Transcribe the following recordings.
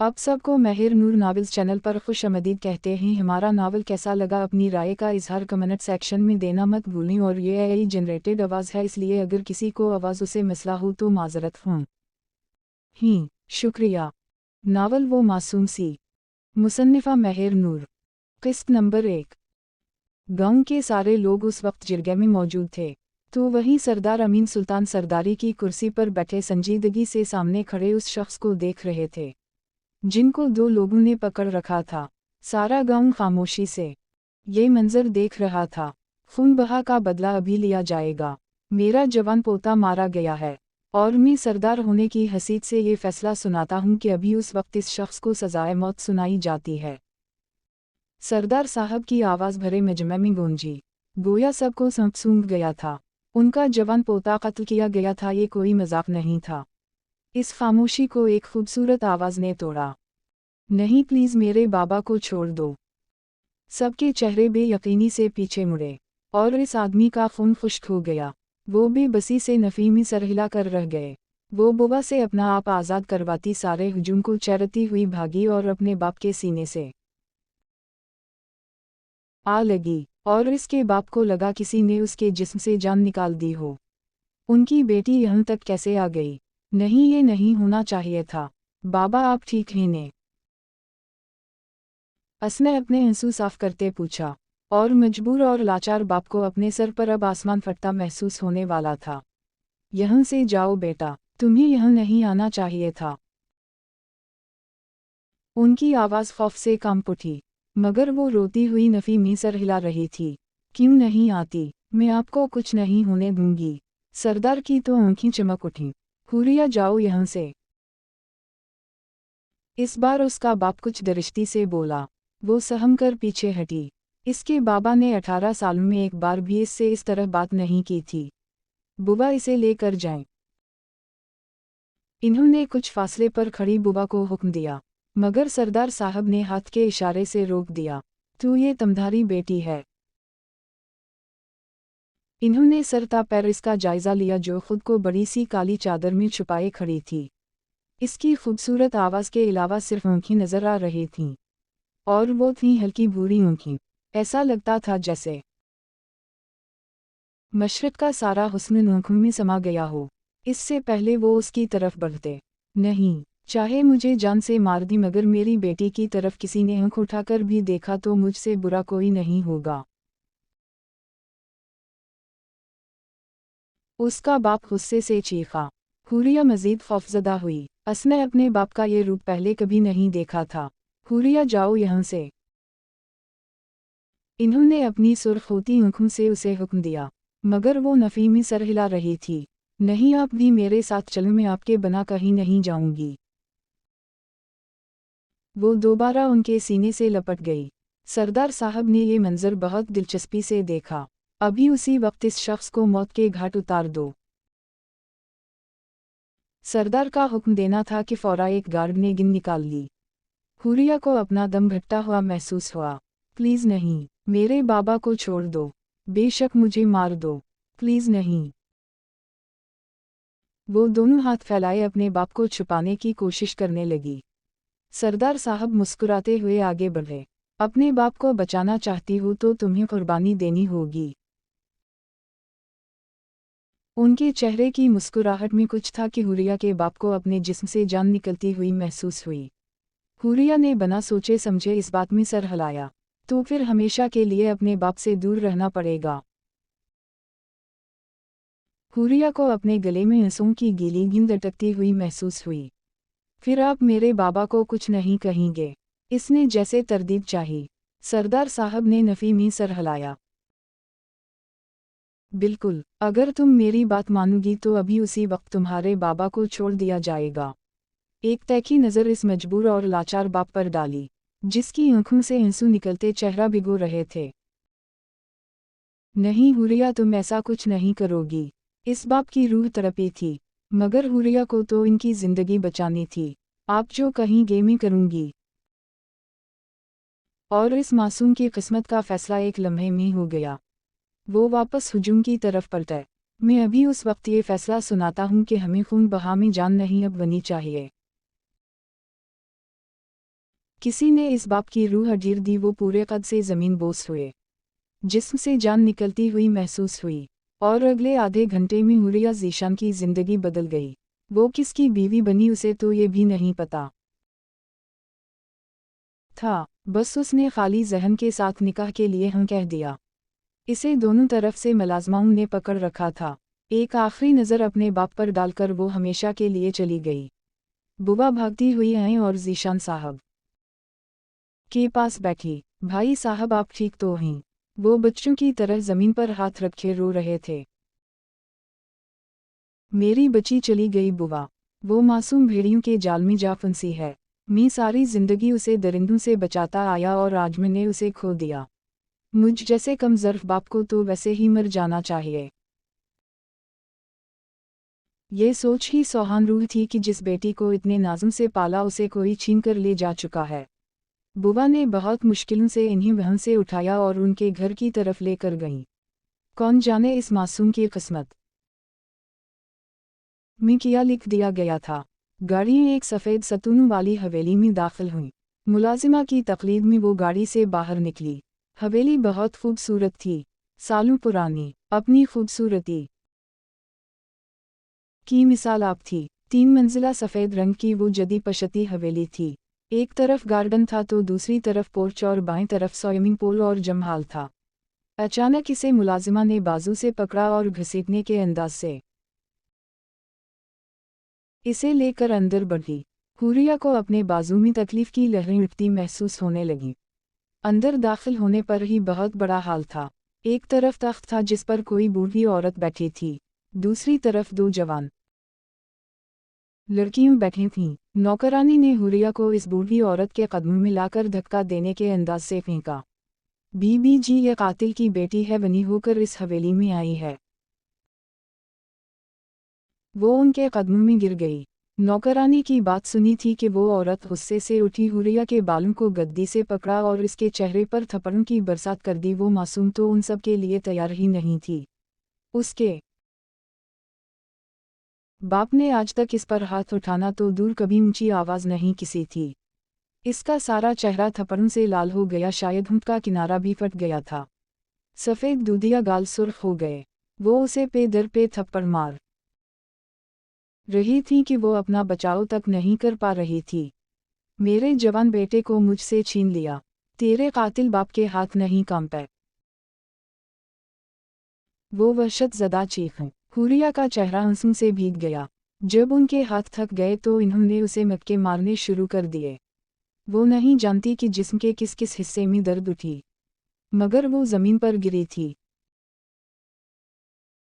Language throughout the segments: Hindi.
आप सबको महर नूर नावल्स चैनल पर खुशामदीद कहते हैं। हमारा नावल कैसा लगा अपनी राय का इजहार कमेंट सेक्शन में देना मत भूलें। और ये एआई जनरेटेड आवाज़ है, इसलिए अगर किसी को आवाज़ से मसला हो तो माजरत हूँ ही। शुक्रिया। नावल वो मासूम सी। मुसन्निफ़ा महर नूर। किस्त नंबर 1। गांव के सारे लोग उस वक्त जिरगे में मौजूद थे, तो वहीं सरदार अमीन सुल्तान सरदारी की कुर्सी पर बैठे संजीदगी से सामने खड़े उस शख्स को देख रहे थे जिनको दो लोगों ने पकड़ रखा था। सारा गांव खामोशी से ये मंजर देख रहा था। खून बहा का बदला अभी लिया जाएगा। मेरा जवान पोता मारा गया है और मैं सरदार होने की हैसियत से ये फैसला सुनाता हूँ कि अभी उस वक्त इस शख्स को सजाए मौत सुनाई जाती है। सरदार साहब की आवाज़ भरे मजमे में गूंजी, गोया सबको सूंघ गया था। उनका जवान पोता कत्ल किया गया था, ये कोई मजाक नहीं था। इस खामोशी को एक खूबसूरत आवाज़ ने तोड़ा। नहीं, प्लीज़ मेरे बाबा को छोड़ दो। सबके चेहरे बेयकीनी से पीछे मुड़े और इस आदमी का खून खुश्क हो गया। वो बेबसी से नफीमी सर हिला कर रह गए। वो बुआ से अपना आप आज़ाद करवाती सारे हुजूम को चरती हुई भागी और अपने बाप के सीने से आ लगी, और इसके बाप को लगा किसी ने उसके जिस्म से जान निकाल दी हो। उनकी बेटी यहाँ तक कैसे आ गई? नहीं, ये नहीं होना चाहिए था। बाबा आप ठीक हैं ने? उसने अपने आंसू साफ करते पूछा, और मजबूर और लाचार बाप को अपने सर पर अब आसमान फटता महसूस होने वाला था। यहाँ से जाओ बेटा, तुम्हें यहाँ नहीं आना चाहिए था। उनकी आवाज़ खौफ से कांप उठी, मगर वो रोती हुई नफीमी सर हिला रही थी। क्यों नहीं आती? मैं आपको कुछ नहीं होने दूंगी। सरदार की तो आंखें चमक उठीं। हुरिया जाओ यहाँ से। इस बार उसका बाप कुछ दरिश्ती से बोला। वो सहम कर पीछे हटी। इसके बाबा ने 18 सालों में एक बार भी इससे इस तरह बात नहीं की थी। बुआ इसे लेकर जाएं। इन्होंने कुछ फासले पर खड़ी बुआ को हुक्म दिया, मगर सरदार साहब ने हाथ के इशारे से रोक दिया। तू ये तमधारी बेटी है। इन्होंने सरता पैर इसका जायजा लिया, जो खुद को बड़ी सी काली चादर में छुपाए खड़ी थी। इसकी खूबसूरत आवाज़ के अलावा सिर्फ आँखें नजर आ रही थीं, और वो थीं हल्की भूरी आँखें। ऐसा लगता था जैसे मशरक़ का सारा हुस्न आँखों में समा गया हो। इससे पहले वो उसकी तरफ बढ़ते, नहीं, चाहे मुझे जान से मार दी, मगर मेरी बेटी की तरफ किसी ने आँख उठाकर भी देखा तो मुझसे बुरा कोई नहीं होगा। उसका बाप गुस्से से चीखा। हुरिया मजीद खौफजदा हुई। उसने अपने बाप का ये रूप पहले कभी नहीं देखा था। हुरिया जाओ यहाँ से। इन्होंने अपनी सुर्ख होती आँखों से उसे हुक्म दिया, मगर वो नफीमी सर हिला रही थी। नहीं, आप भी मेरे साथ चलो, मैं आपके बिना कहीं नहीं जाऊंगी। वो दोबारा उनके सीने से लपट गई। सरदार साहब ने ये मंजर बहुत दिलचस्पी से देखा। अभी उसी वक्त इस शख्स को मौत के घाट उतार दो। सरदार का हुक्म देना था कि फौरा एक गार्ड ने गिन निकाल ली। हुरिया को अपना दम घटता हुआ महसूस हुआ। प्लीज़ नहीं, मेरे बाबा को छोड़ दो। बेशक मुझे मार दो, प्लीज़ नहीं। वो दोनों हाथ फैलाए अपने बाप को छुपाने की कोशिश करने लगी। सरदार साहब मुस्कुराते हुए आगे बढ़े। अपने बाप को बचाना चाहती हो तो तुम्हें कुर्बानी देनी होगी। उनके चेहरे की मुस्कुराहट में कुछ था कि हुरिया के बाप को अपने जिस्म से जान निकलती हुई महसूस हुई। हुरिया ने बिना सोचे समझे इस बात में सर हिलाया, तो फिर हमेशा के लिए अपने बाप से दूर रहना पड़ेगा। हुरिया को अपने गले में आंसुओं की गीली गेंद अटकती हुई महसूस हुई। फिर आप मेरे बाबा को कुछ नहीं कहेंगे? इसने जैसे तरदीद चाही। सरदार साहब ने नफीमी सर हिलाया। बिल्कुल, अगर तुम मेरी बात मानोगी तो अभी उसी वक्त तुम्हारे बाबा को छोड़ दिया जाएगा। एक तैखी नज़र इस मजबूर और लाचार बाप पर डाली, जिसकी आंखों से आंसू निकलते चेहरा भिगो रहे थे। नहीं हुरिया, तुम ऐसा कुछ नहीं करोगी। इस बाप की रूह तड़पी थी, मगर हुरिया को तो इनकी जिंदगी बचानी थी। आप जो कहेंगे मैं करूंगी। और इस मासूम की किस्मत का फैसला एक लम्हे में हो गया। वो वापस हुजूम की तरफ पलटे। मैं अभी उस वक्त ये फैसला सुनाता हूँ कि हमें खून बहा में जान नहीं अब बनी चाहिए। किसी ने इस बाप की रूह अजीर दी, वो पूरे कद से ज़मीन बोस हुए, जिस्म से जान निकलती हुई महसूस हुई। और अगले आधे घंटे में हुरिया ज़ीशान की ज़िंदगी बदल गई। वो किसकी बीवी बनी उसे तो ये भी नहीं पता था, बस उसने खाली जहन के साथ निकाह के लिए हाँ कह दिया। इसे दोनों तरफ से मुलाज़िमाओं ने पकड़ रखा था। एक आखिरी नज़र अपने बाप पर डालकर वो हमेशा के लिए चली गई। बुआ भागती हुई आई और ज़ीशान साहब के पास बैठी। भाई साहब, आप ठीक तो हैं? वो बच्चों की तरह ज़मीन पर हाथ रखे रो रहे थे। मेरी बच्ची चली गई बुआ, वो मासूम भेड़ियों के जाल में जा फंसी है। मैं सारी जिंदगी उसे दरिंदों से बचाता आया और आज मैंने उसे खो दिया। मुझ जैसे कमज़र्फ बाप को तो वैसे ही मर जाना चाहिए। ये सोच ही सोहान रूह थी कि जिस बेटी को इतने नाज़ों से पाला उसे कोई छीन कर ले जा चुका है। बुआ ने बहुत मुश्किलों से इन्हीं वहन से उठाया और उनके घर की तरफ लेकर गईं। कौन जाने इस मासूम की किस्मत में क्या लिख दिया गया था। गाड़ी एक सफ़ेद सतूनों वाली हवेली में दाखिल हुई। मुलाजिमा की तकलीद में वो गाड़ी से बाहर निकली। हवेली बहुत खूबसूरत थी, सालों पुरानी, अपनी खूबसूरती की मिसाल आप थी। 3 मंजिला सफ़ेद रंग की वो जदी पशती हवेली थी। एक तरफ गार्डन था तो दूसरी तरफ पोर्च और बाएं तरफ स्विमिंग पूल और जमहाल था। अचानक इसे मुलाजिमा ने बाजू से पकड़ा और घसीटने के अंदाज से इसे लेकर अंदर बढ़ी। हुरिया को अपने बाजू में तकलीफ की लहरें उठती महसूस होने लगीं। अंदर दाखिल होने पर ही बहुत बड़ा हाल था। एक तरफ तख्त था जिस पर कोई बूढ़ी औरत बैठी थी, दूसरी तरफ 2 जवान लड़कियां बैठी थीं। नौकरानी ने हुरिया को इस बूढ़ी औरत के कदमों में लाकर धक्का देने के अंदाज से फेंका। बीबी जी, ये कातिल की बेटी है, बनी होकर इस हवेली में आई है। वो उनके कदमों में गिर गई। नौकरानी की बात सुनी थी कि वो औरत गुस्से से उठी, हुरिया के बालों को गद्दी से पकड़ा और इसके चेहरे पर थप्पड़ों की बरसात कर दी। वो मासूम तो उन सब के लिए तैयार ही नहीं थी। उसके बाप ने आज तक इस पर हाथ उठाना तो दूर, कभी ऊंची आवाज़ नहीं किसी थी। इसका सारा चेहरा थप्पड़ों से लाल हो गया, शायद होंठ का किनारा भी फट गया था। सफ़ेद दूधिया गाल सुर्ख हो गए। वो उसे पे दर पे थप्पड़ मार रही थी कि वो अपना बचाव तक नहीं कर पा रही थी। मेरे जवान बेटे को मुझसे छीन लिया। तेरे कातिल बाप के हाथ नहीं कांपे। वो वहशत ज़दा चीखें। हुरिया का चेहरा आंसू से भीग गया। जब उनके हाथ थक गए तो इन्होंने उसे मक्के मारने शुरू कर दिए। वो नहीं जानती कि जिस्म के किस किस हिस्से में दर्द उठी, मगर वो ज़मीन पर गिरी थी।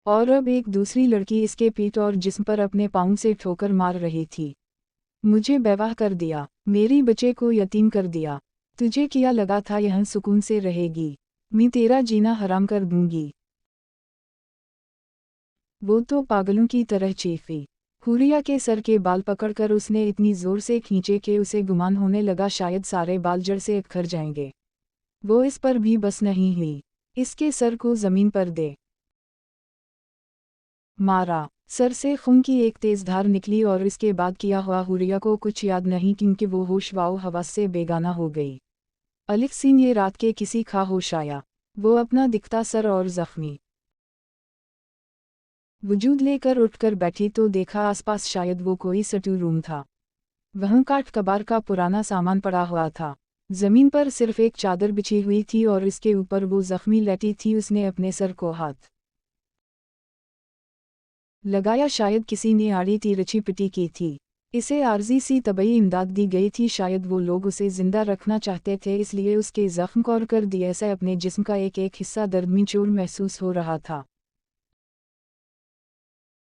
और अब एक दूसरी लड़की इसके पीठ और जिस्म पर अपने पाँव से ठोकर मार रही थी। मुझे बेवाह कर दिया, मेरी बच्चे को यतीम कर दिया। तुझे क्या लगा था यहाँ सुकून से रहेगी? मैं तेरा जीना हराम कर दूंगी। वो तो पागलों की तरह चीखी। हुरिया के सर के बाल पकड़कर उसने इतनी जोर से खींचे कि उसे गुमान होने लगा शायद सारे बाल जड़ से उखड़ जाएंगे। वो इस पर भी बस नहीं हुई। इसके सर को ज़मीन पर दे मारा। सर से खून की एक तेज़ धार निकली और इसके बाद किया हुआ हुरिया को कुछ याद नहीं, क्योंकि वो होश वाओ हवास से बेगाना हो गई। अलिक्सिन ये रात के किसी खा होश आया। वो अपना दिखता सर और ज़ख्मी वजूद लेकर उठकर बैठी तो देखा आसपास शायद वो कोई स्टोर रूम था। वहाँ काठ कबार का पुराना सामान पड़ा हुआ था। ज़मीन पर सिर्फ एक चादर बिछी हुई थी और इसके ऊपर वो ज़ख्मी लेटी थी। उसने अपने सर को हाथ लगाया, शायद किसी ने आड़ी तिरछी पिटी की थी। इसे आर्जी सी तबई इमदाद दी गई थी। शायद वो लोग उसे जिंदा रखना चाहते थे, इसलिए उसके ज़ख्म कौर कर दिए। ऐसे अपने जिस्म का एक एक हिस्सा दर्द में चूर महसूस हो रहा था।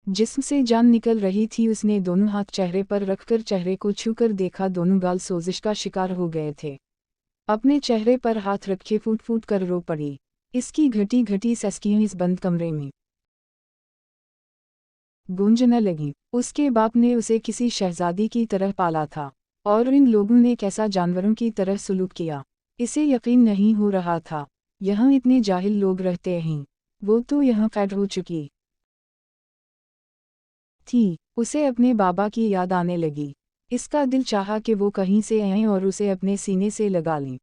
जिस्म से जान निकल रही थी। उसने दोनों हाथ चेहरे पर रखकर चेहरे को छूकर देखा। दोनों गाल सोजिश का शिकार हो गए थे। अपने चेहरे पर हाथ रखे फूट फूट कर रो पड़ी। इसकी घटी घटी सस्कियां इस बंद कमरे में गूंजने लगी। उसके बाप ने उसे किसी शहजादी की तरह पाला था, और इन लोगों ने कैसा जानवरों की तरह सलूक किया। इसे यकीन नहीं हो रहा था, यहाँ इतने जाहिल लोग रहते हैं। वो तो यहाँ कैद हो चुकी थी। उसे अपने बाबा की याद आने लगी। इसका दिल चाहा कि वो कहीं से आएं और उसे अपने सीने से लगा लें।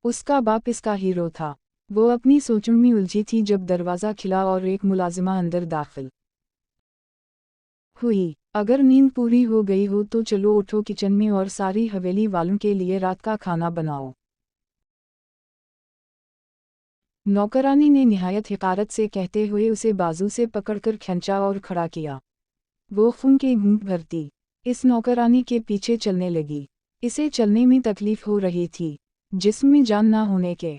उसका बाप इसका हीरो था। वो अपनी सोचों में उलझी थी जब दरवाज़ा खिला और एक मुलाजिमा अंदर दाखिल हुई। अगर नींद पूरी हो गई हो तो चलो उठो किचन में और सारी हवेली वालों के लिए रात का खाना बनाओ। नौकरानी ने निहायत हिकारत से कहते हुए उसे बाजू से पकड़कर खींचा और खड़ा किया। वो खून के घूंट भरती इस नौकरानी के पीछे चलने लगी। इसे चलने में तकलीफ हो रही थी, जिस्म में जान ना होने के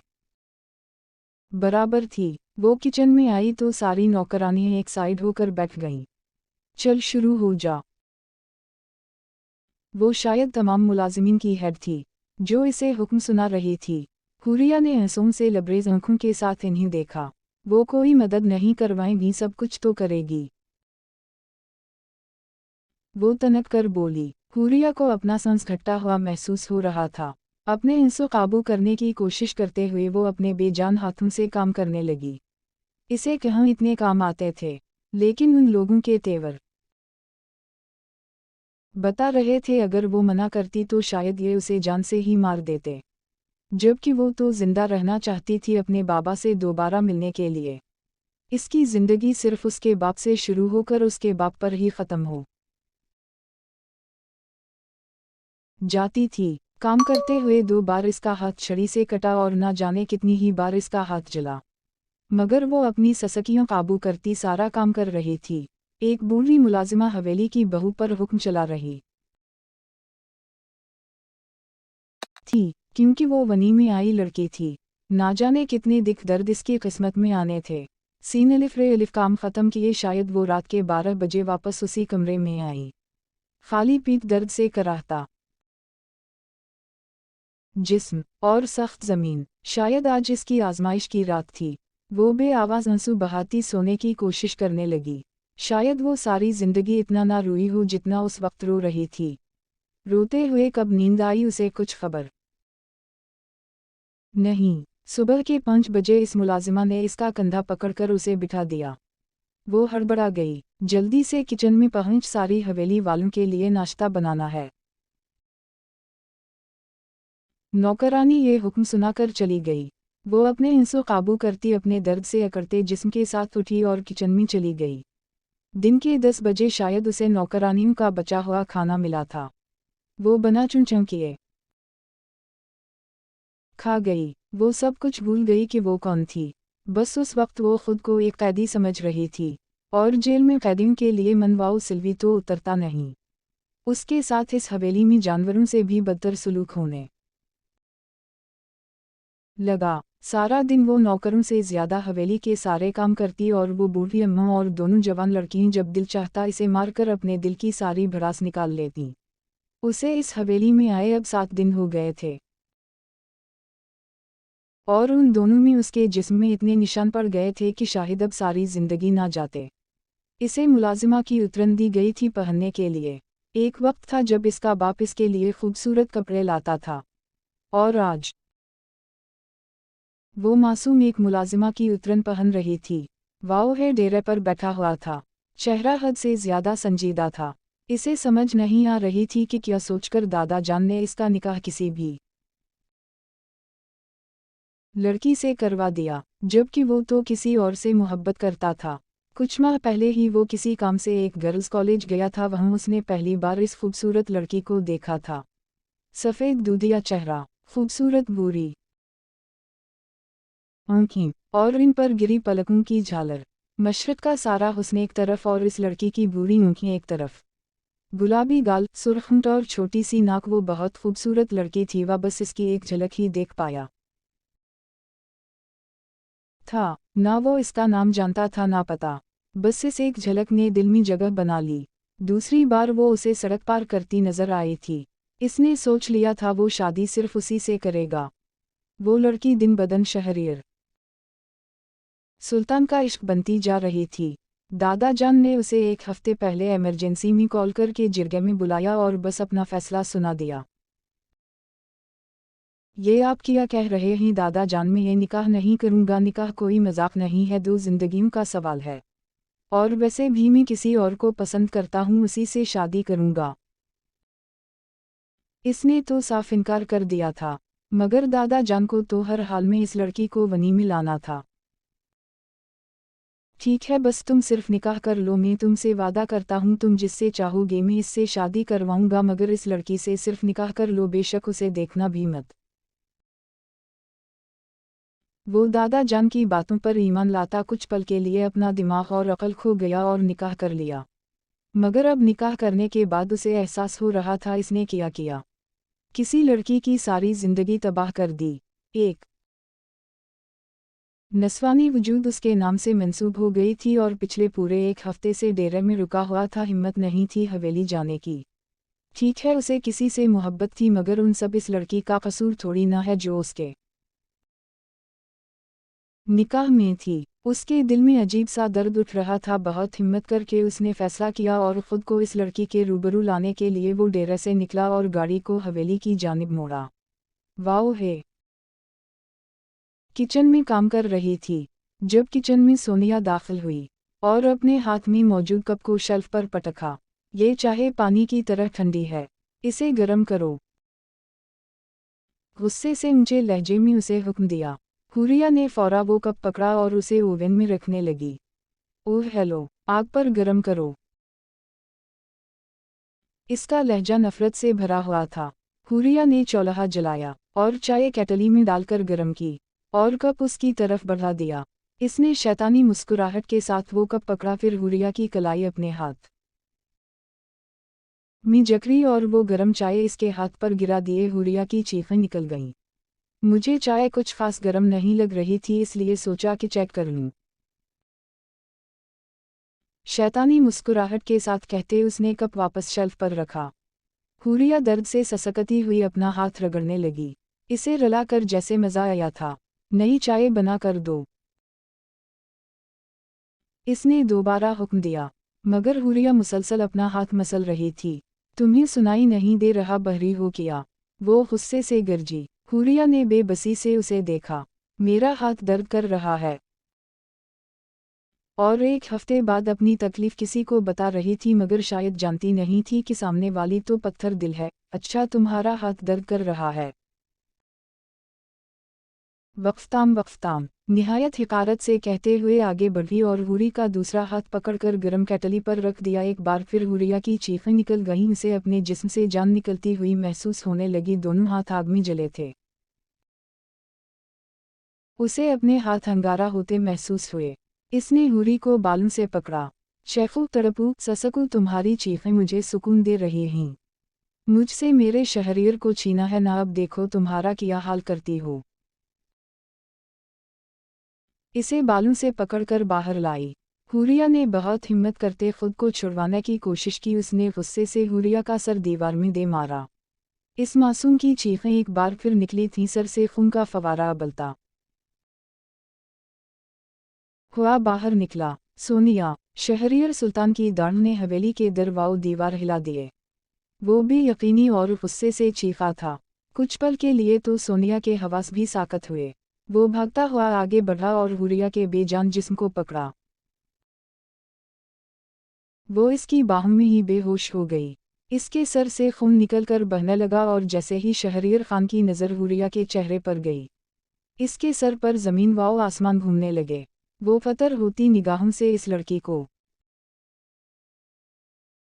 बराबर थी। वो किचन में आई तो सारी नौकरानियां एक साइड होकर बैठ गईं। चल शुरू हो जा। वो शायद तमाम मुलाजिमीन की हेड थी, जो इसे हुक्म सुना रही थी। हुरिया ने हंसों से लबरेज आंखों के साथ इन्हें देखा। वो कोई मदद नहीं करवाएंगी, सब कुछ तो करेगी। वो तनक कर बोली। हुरिया को अपना सांस घटता हुआ महसूस हो रहा था। अपने इंसो काबू करने की कोशिश करते हुए वो अपने बेजान हाथों से काम करने लगी। इसे कहाँ इतने काम आते थे, लेकिन उन लोगों के तेवर बता रहे थे अगर वो मना करती तो शायद ये उसे जान से ही मार देते, जबकि वो तो जिंदा रहना चाहती थी अपने बाबा से दोबारा मिलने के लिए। इसकी जिंदगी सिर्फ उसके बाप से शुरू होकर उसके बाप पर ही ख़त्म हो जाती थी। काम करते हुए 2 बार इसका हाथ छड़ी से कटा और ना जाने कितनी ही बार इसका हाथ जला, मगर वो अपनी ससकियों काबू करती सारा काम कर रही थी। एक बूढ़ी मुलाजिमा हवेली की बहू पर हुक्म चला रही थी, क्योंकि वो वनी में आई लड़की थी। ना जाने कितने दिख दर्द इसकी किस्मत में आने थे। सीन अलिफ रे अलिफ काम ख़त्म किए शायद वो रात के 12 बजे वापस उसी कमरे में आई, खाली पीठ दर्द से कराहता जिस्म और सख्त ज़मीन। शायद आज इसकी आजमाइश की रात थी। वो बेआवाज़ आंसू बहाती सोने की कोशिश करने लगी। शायद वो सारी ज़िंदगी इतना ना रोई हो जितना उस वक्त रो रही थी। रोते हुए कब नींद आई उसे कुछ खबर नहीं। सुबह के 5 बजे इस मुलाजिमा ने इसका कंधा पकड़कर उसे बिठा दिया। वो हड़बड़ा गई। जल्दी से किचन में पहुंच, सारी हवेली वालों के लिए नाश्ता बनाना है। नौकरानी ये हुक्म सुनाकर चली गई। वो अपने इंसो काबू करती अपने दर्द से अकड़ते जिस्म के साथ उठी और किचन में चली गई। दिन के 10 बजे शायद उसे नौकरानियों का बचा हुआ खाना मिला था। वो बना चुन किए खा गई। वो सब कुछ भूल गई कि वो कौन थी। बस उस वक्त वो खुद को एक कैदी समझ रही थी, और जेल में कैदियों के लिए मनवाओ सिल्वी तो उतरता नहीं। उसके साथ इस हवेली में जानवरों से भी बदतर सलूक होने लगा। सारा दिन वो नौकरों से ज्यादा हवेली के सारे काम करती और वो बूढ़ी अम्मा और दोनों जवान लड़कियां जब दिल चाहता इसे मारकर अपने दिल की सारी भड़ास निकाल लेती। उसे इस हवेली में आए अब 7 दिन हो गए थे, और उन दोनों में उसके जिस्म में इतने निशान पड़ गए थे कि शायद अब सारी जिंदगी ना जाते। इसे मुलाजिमा की उतरन दी गई थी पहनने के लिए। एक वक्त था जब इसका बाप इसके लिए खूबसूरत कपड़े लाता था, और आज वो मासूम एक मुलाजिमा की उतरन पहन रही थी। वाओ है डेरे पर बैठा हुआ था। चेहरा हद से ज्यादा संजीदा था। इसे समझ नहीं आ रही थी कि क्या सोचकर दादा जान ने इसका निकाह किसी भी लड़की से करवा दिया, जबकि वो तो किसी और से मोहब्बत करता था। कुछ माह पहले ही वो किसी काम से एक गर्ल्स कॉलेज गया था। वहाँ उसने पहली बार इस खूबसूरत लड़की को देखा था। सफ़ेद दूधिया चेहरा, खूबसूरत बूरी आँखें, और इन पर गिरी पलकों की झालर। मशरक़ का सारा हुस्न एक तरफ और इस लड़की की बूरी आँखें एक तरफ। गुलाबी गाल, सुर्ख होंठ और छोटी सी नाक। वो बहुत खूबसूरत लड़की थी। वह बस इसकी एक झलक ही देख पाया था। ना वो इसका नाम जानता था ना पता। बस इस एक झलक ने दिल में जगह बना ली। दूसरी बार वो उसे सड़क पार करती नजर आई थी। इसने सोच लिया था वो शादी सिर्फ उसी से करेगा। वो लड़की दिन बदन शहरियर सुल्तान का इश्क बनती जा रही थी। दादा जान ने उसे 1 हफ्ते पहले इमरजेंसी में कॉल करके जिरगे में बुलाया और बस अपना फैसला सुना दिया। ये आप क्या कह रहे हैं दादा जान? मैं ये निकाह नहीं करूँगा। निकाह कोई मजाक नहीं है, 2 जिंदगियों का सवाल है। और वैसे भी मैं किसी और को पसंद करता हूँ, उसी से शादी करूँगा। इसने तो साफ इनकार कर दिया था, मगर दादा जान को तो हर हाल में इस लड़की को वनी में लाना था। ठीक है, बस तुम सिर्फ निकाह कर लो, मैं तुमसे वादा करता हूँ तुम जिससे चाहोगे मैं इससे शादी करवाऊंगा, मगर इस लड़की से सिर्फ निकाह कर लो, बेशक उसे देखना भी मत। वो दादा जान की बातों पर ईमान लाता कुछ पल के लिए अपना दिमाग और अकल खो गया और निकाह कर लिया। मगर अब निकाह करने के बाद उसे एहसास हो रहा था इसने किया किसी लड़की की सारी जिंदगी तबाह कर दी। एक नस्वानी वजूद उसके नाम से मंसूब हो गई थी और पिछले पूरे एक हफ्ते से डेरे में रुका हुआ था, हिम्मत नहीं थी हवेली जाने की। ठीक है, उसे किसी से मोहब्बत थी, मगर उन सब इस लड़की का कसूर थोड़ी ना है जो उसके निकाह में थी। उसके दिल में अजीब सा दर्द उठ रहा था। बहुत हिम्मत करके उसने फैसला किया और खुद को इस लड़की के रूबरू लाने के लिए वो डेरे से निकला और गाड़ी को हवेली की जानिब मोड़ा। वाओ है। किचन में काम कर रही थी जब किचन में सोनिया दाखिल हुई और अपने हाथ में मौजूद कप को शेल्फ पर पटका। ये चाहे पानी की तरह ठंडी है, इसे गर्म करो। गुस्से से ऊंचे लहजे में उसे हुक्म दिया। हुरिया ने फौरा वो कप पकड़ा और उसे ओवन में रखने लगी। ओह हेलो, आग पर गर्म करो। इसका लहजा नफरत से भरा हुआ था। हुरिया ने चौल्हा जलाया और चाय केटली में डालकर गर्म की और कप उसकी तरफ बढ़ा दिया। इसने शैतानी मुस्कुराहट के साथ वो कप पकड़ा, फिर हुरिया की कलाई अपने हाथ में जकड़ी और वो गर्म चाय इसके हाथ पर गिरा दिए। हुरिया की चीखें निकल गईं। मुझे चाय कुछ खास गर्म नहीं लग रही थी, इसलिए सोचा कि चेक कर लूं। शैतानी मुस्कुराहट के साथ कहते उसने कप वापस शेल्फ पर रखा। हुरिया दर्द से ससकती हुई अपना हाथ रगड़ने लगी। इसे रलाकर जैसे मजा आया था। नई चाय बना कर दो, इसने दोबारा हुक्म दिया, मगर हुरिया मुसलसल अपना हाथ मसल रही थी। तुम्हें सुनाई नहीं दे रहा, बहरी हो क्या? वो गुस्से से गरजी। हुरिया ने बेबसी से उसे देखा। मेरा हाथ दर्द कर रहा है और एक हफ्ते बाद अपनी तकलीफ किसी को बता रही थी, मगर शायद जानती नहीं थी कि सामने वाली तो पत्थर दिल है। अच्छा, तुम्हारा हाथ दर्द कर रहा है? वक्फताम निहायत हिकारत से कहते हुए आगे बढ़ी और हुरी का दूसरा हाथ पकड़कर गरम केटली पर रख दिया। एक बार फिर हुरिया की चीखें निकल गईं। उसे अपने जिस्म से जान निकलती हुई महसूस होने लगी। दोनों हाथ आग में जले थे। उसे अपने हाथ अंगारा होते महसूस हुए। इसने हुरी को बालों से पकड़ा। शेफू तड़पू ससकू, तुम्हारी चीखें मुझे सुकून दे रही हैं। मुझसे मेरे शहरियर को छीना है ना, अब देखो तुम्हारा क्या हाल करती हो। इसे बालों से पकड़कर बाहर लाई। हुरिया ने बहुत हिम्मत करते खुद को छुड़वाने की कोशिश की। उसने गुस्से से हुरिया का सर दीवार में दे मारा। इस मासूम की चीखें एक बार फिर निकली थीं। सर से खून का फवारा उबलता हुआ बाहर निकला। सोनिया, शहरियर सुल्तान की दाढ़ ने हवेली के दरवाज़े दीवार हिला दिए। वो भी यकीनी और गुस्से से चीखा था। कुछ पल के लिए तो सोनिया के हवास भी साकत हुए। वो भागता हुआ आगे बढ़ा और हुरिया के बेजान जिस्म को पकड़ा। वो इसकी बाहों में ही बेहोश हो गई। इसके सर से खून निकलकर बहने लगा और जैसे ही शहरियर खान की नज़र हुरिया के चेहरे पर गई, इसके सर पर ज़मीन व आसमान घूमने लगे। वो फतर होती निगाहों से इस लड़की को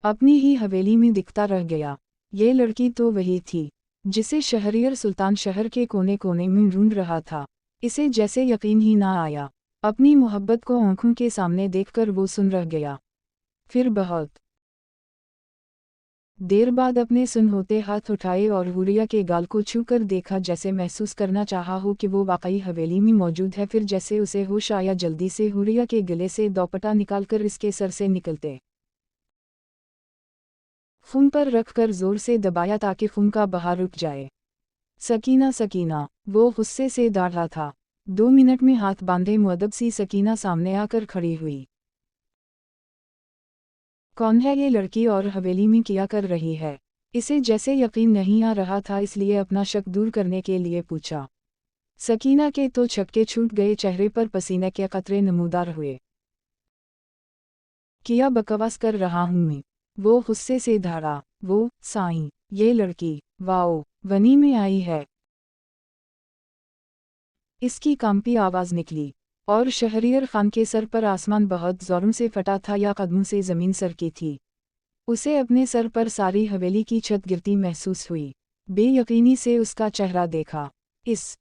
अपनी ही हवेली में दिखता रह गया। ये लड़की तो वही थी जिसे शहरियर सुल्तान शहर के कोने कोने में ढूंढ रहा था। इसे जैसे यकीन ही ना आया। अपनी मोहब्बत को आंखों के सामने देखकर वो सुन रह गया। फिर बहुत देर बाद अपने सुन होते हाथ उठाए और हुरिया के गाल को छूकर देखा, जैसे महसूस करना चाहा हो कि वो वाकई हवेली में मौजूद है। फिर जैसे उसे होश आया, जल्दी से हुरिया के गले से दोपट्टा निकालकर इसके सर से निकलते खून पर रखकर जोर से दबाया ताकि खून का बहाव रुक जाए। सकीना सकीना, वो गुस्से से दाढ़ा था। 2 मिनट में हाथ बांधे मुअद्दब सी सकीना सामने आकर खड़ी हुई। कौन है ये लड़की और हवेली में क्या कर रही है? इसे जैसे यकीन नहीं आ रहा था, इसलिए अपना शक दूर करने के लिए पूछा। सकीना के तो छक्के छूट गए, चेहरे पर पसीने के कतरे नमूदार हुए। क्या बकवास कर रहा हूँ मैं? वो गुस्से से धाड़ा। वो साईं, ये लड़की वाओ, वनी में आई है। इसकी कांपी आवाज निकली और शहरियर खान के सर पर आसमान बहुत जोरों से फटा था या कदमों से जमीन सरकी थी। उसे अपने सर पर सारी हवेली की छत गिरती महसूस हुई। बेयकीनी से उसका चेहरा देखा। इस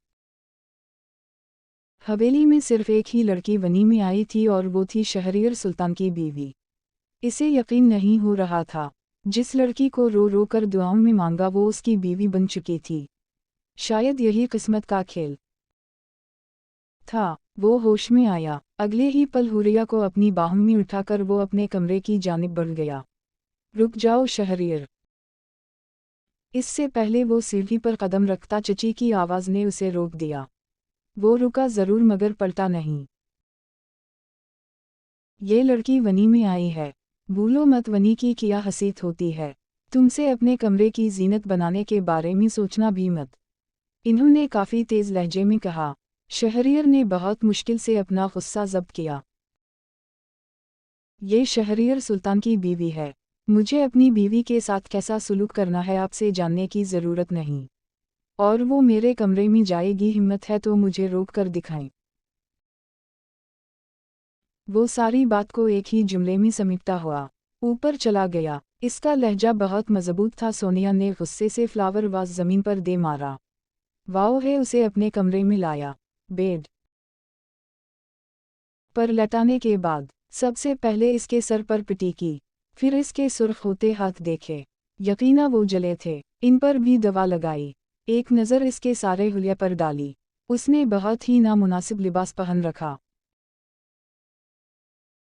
हवेली में सिर्फ एक ही लड़की वनी में आई थी और वो थी शहरियर सुल्तान की बीवी। इसे यकीन नहीं हो रहा था। जिस लड़की को रो रो कर दुआओं में मांगा वो उसकी बीवी बन चुकी थी। शायद यही किस्मत का खेल था। वो होश में आया। अगले ही पल हुरिया को अपनी बाहों में उठाकर वो अपने कमरे की जानिब बढ़ गया। रुक जाओ शहरियर। इससे पहले वो सीढ़ी पर कदम रखता चची की आवाज़ ने उसे रोक दिया। वो रुका जरूर मगर पलटा नहीं। ये लड़की वनी में आई है। भूलो मत वनी की क्या हसीत होती है। तुमसे अपने कमरे की जीनत बनाने के बारे में सोचना भी मत। इन्होंने काफ़ी तेज़ लहजे में कहा। शहरियर ने बहुत मुश्किल से अपना गुस्सा ज़ब्त किया। ये शहरियर सुल्तान की बीवी है। मुझे अपनी बीवी के साथ कैसा सुलूक करना है आपसे जानने की ज़रूरत नहीं। और वो मेरे कमरे में जाएगी, हिम्मत है तो मुझे रोक कर दिखाएं। वो सारी बात को एक ही जुमले में समेटता हुआ ऊपर चला गया। इसका लहजा बहुत मजबूत था। सोनिया ने गुस्से से फ्लावर वास ज़मीन पर दे मारा। वाओ है उसे अपने कमरे में लाया। बेड पर लटाने के बाद सबसे पहले इसके सर पर पिटी की, फिर इसके सुर्ख होते हाथ देखे। यकीना वो जले थे। इन पर भी दवा लगाई। एक नज़र इसके सारे हुलिया पर डाली। उसने बहुत ही नामुनासिब लिबास पहन रखा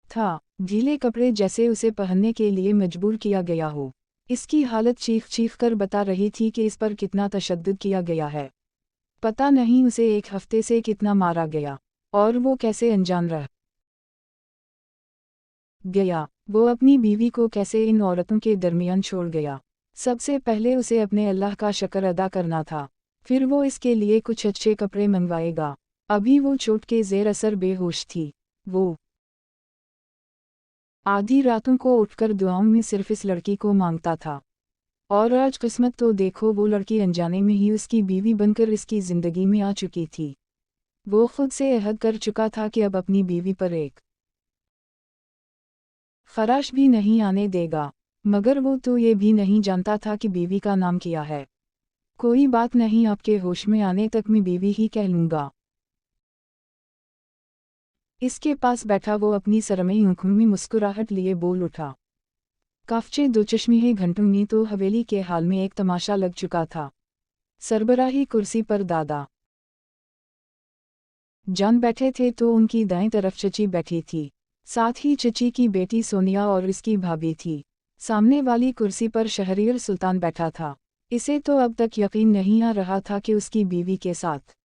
था। गीले कपड़े जैसे उसे पहनने के लिए मजबूर किया गया हो। इसकी हालत चीख चीख कर बता रही थी कि इस पर कितना तशद्दुद किया गया है। पता नहीं उसे एक हफ्ते से कितना मारा गया और वो कैसे अनजान रह गया। वो अपनी बीवी को कैसे इन औरतों के दरमियान छोड़ गया। सबसे पहले उसे अपने अल्लाह का शुक्र अदा करना था। फिर वो इसके लिए कुछ अच्छे कपड़े मंगवाएगा। अभी वो चोट के ज़ेर असर बेहोश थी। वो आधी रातों को उठकर दुआओं में सिर्फ इस लड़की को मांगता था। और आज किस्मत तो देखो, वो लड़की अनजाने में ही उसकी बीवी बनकर इसकी ज़िंदगी में आ चुकी थी। वो खुद से अहद कर चुका था कि अब अपनी बीवी पर एक खराश भी नहीं आने देगा। मगर वो तो ये भी नहीं जानता था कि बीवी का नाम क्या है। कोई बात नहीं, आपके होश में आने तक मैं बीवी ही कह लूँगा। इसके पास बैठा वो अपनी सरमई आंखों में मुस्कुराहट लिए बोल उठा। काफचे दो चश्मे घंटों में तो हवेली के हाल में एक तमाशा लग चुका था। सरबराही कुर्सी पर दादा जान बैठे थे तो उनकी दाएं तरफ चची बैठी थी। साथ ही चची की बेटी सोनिया और इसकी भाभी थी। सामने वाली कुर्सी पर शहरियर सुल्तान बैठा था। इसे तो अब तक यकीन नहीं आ रहा था कि उसकी बीवी के साथ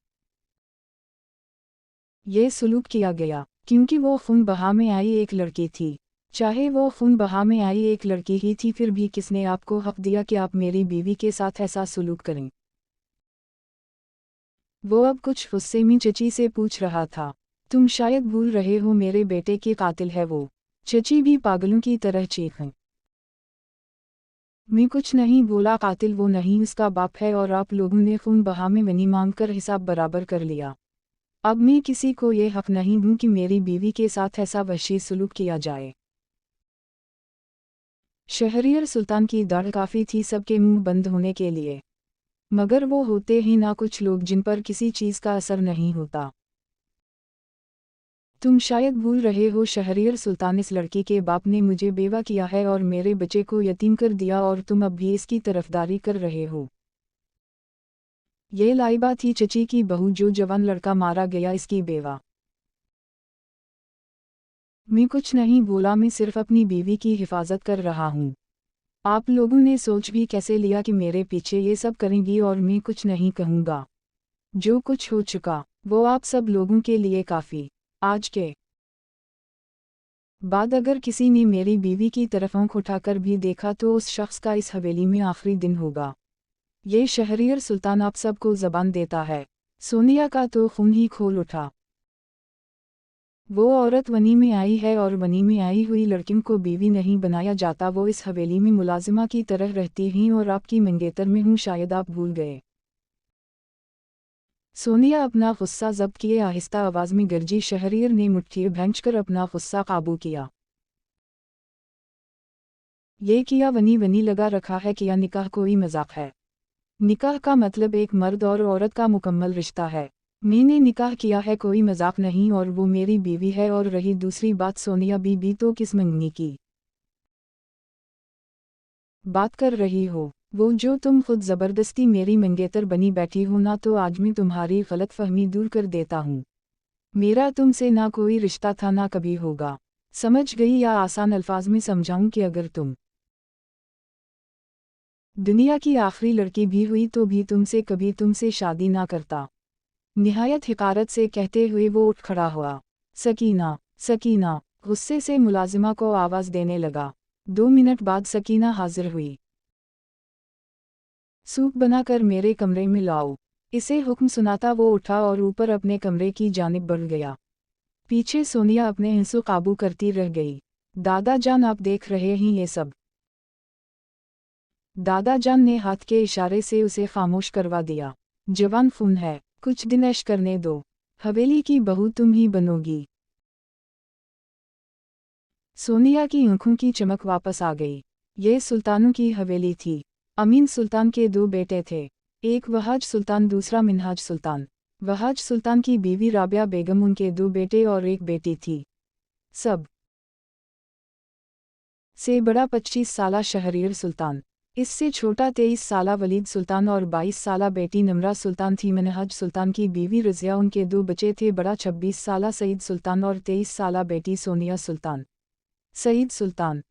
ये सलूक किया गया, क्योंकि वो खून बहा में आई एक लड़की थी। चाहे वो खून बहा में आई एक लड़की ही थी, फिर भी किसने आपको हक दिया कि आप मेरी बीवी के साथ ऐसा सलूक करें? वो अब कुछ गुस्से में चची से पूछ रहा था। तुम शायद भूल रहे हो, मेरे बेटे के कातिल है वो। चची भी पागलों की तरह चीखें। मैं कुछ नहीं बोला, कातिल वो नहीं, उसका बाप है। और आप लोगों ने खून बहा में वनी मांग कर हिसाब बराबर कर लिया। अब मैं किसी को ये हक नहीं दूं कि मेरी बीवी के साथ ऐसा वहशी सलूक किया जाए। शहरियर सुल्तान की दाढ़ काफ़ी थी सबके मुंह बंद होने के लिए। मगर वो होते ही ना कुछ लोग जिन पर किसी चीज़ का असर नहीं होता। तुम शायद भूल रहे हो शहरियर सुल्तान, इस लड़की के बाप ने मुझे बेवा किया है और मेरे बच्चे को यतीम कर दिया, और तुम अब भी इसकी तरफदारी कर रहे हो। ये लाइबा थी चची की बहू, जो जवान लड़का मारा गया, इसकी बेवा। मैं कुछ नहीं बोला, मैं सिर्फ अपनी बीवी की हिफाजत कर रहा हूँ। आप लोगों ने सोच भी कैसे लिया कि मेरे पीछे ये सब करेंगी और मैं कुछ नहीं कहूँगा? जो कुछ हो चुका वो आप सब लोगों के लिए काफ़ी। आज के बाद अगर किसी ने मेरी बीवी की तरफ आंख उठाकर भी देखा तो उस शख्स का इस हवेली में आखिरी दिन होगा। ये शहरियर सुल्तान आप सबको ज़बान देता है। सोनिया का तो खून ही खोल उठा। वो औरत वनी में आई है और वनी में आई हुई लड़कियों को बीवी नहीं बनाया जाता। वो इस हवेली में मुलाजिमा की तरह रहती हैं और आपकी मंगेतर में हूँ, शायद आप भूल गए। सोनिया अपना गुस्सा जब्त किए आहिस्ता आवाज में गरजी। शहरीर ने मुट्ठी भैंचकर अपना गुस्सा काबू किया। ये किया वनी वनी लगा रखा है, किया निकाह कोई मजाक है? निकाह का मतलब एक मर्द और औरत का मुकम्मल रिश्ता है। मैंने निकाह किया है, कोई मजाक नहीं, और वो मेरी बीवी है। और रही दूसरी बात, सोनिया बीबी तो किस मंगनी की बात कर रही हो? वो जो तुम खुद जबरदस्ती मेरी मंगेतर बनी बैठी हो ना, तो आज मैं तुम्हारी गलत फहमी दूर कर देता हूँ। मेरा तुमसे ना कोई रिश्ता था ना कभी होगा। समझ गई? या आसान अल्फाज में समझाऊं कि अगर तुम दुनिया की आखिरी लड़की भी हुई तो भी तुमसे शादी ना करता। निहायत हिकारत से कहते हुए वो उठ खड़ा हुआ। सकीना, सकीना, गुस्से से मुलाजिमा को आवाज़ देने लगा। 2 मिनट बाद सकीना हाजिर हुई। सूप बनाकर मेरे कमरे में लाओ। इसे हुक्म सुनाता वो उठा और ऊपर अपने कमरे की जानिब बढ़ गया। पीछे सोनिया अपने हिंसों काबू करती रह गई। दादा जान, आप देख रहे हैं ये सब? दादाजान ने हाथ के इशारे से उसे खामोश करवा दिया। जवान खून है, कुछ दिन ऐश करने दो। हवेली की बहू तुम ही बनोगी। सोनिया की आंखों की चमक वापस आ गई। ये सुल्तानों की हवेली थी। अमीन सुल्तान के 2 बेटे थे, एक वहाज सुल्तान, दूसरा मिन्हाज सुल्तान। वहाज सुल्तान की बीवी राबिया बेगम, उनके 2 बेटे और एक बेटी थी। सब से बड़ा 25 साला शहरीर सुल्तान। इससे छोटा 23 साला वलीद सुल्तान और 22 साला बेटी नमरा सुल्तान थी। मिन्हाज सुल्तान की बीवी रज़िया, उनके 2 बच्चे थे, बड़ा 26 साला सईद सुल्तान और 23 साला बेटी सोनिया सुल्तान। सईद सुल्तान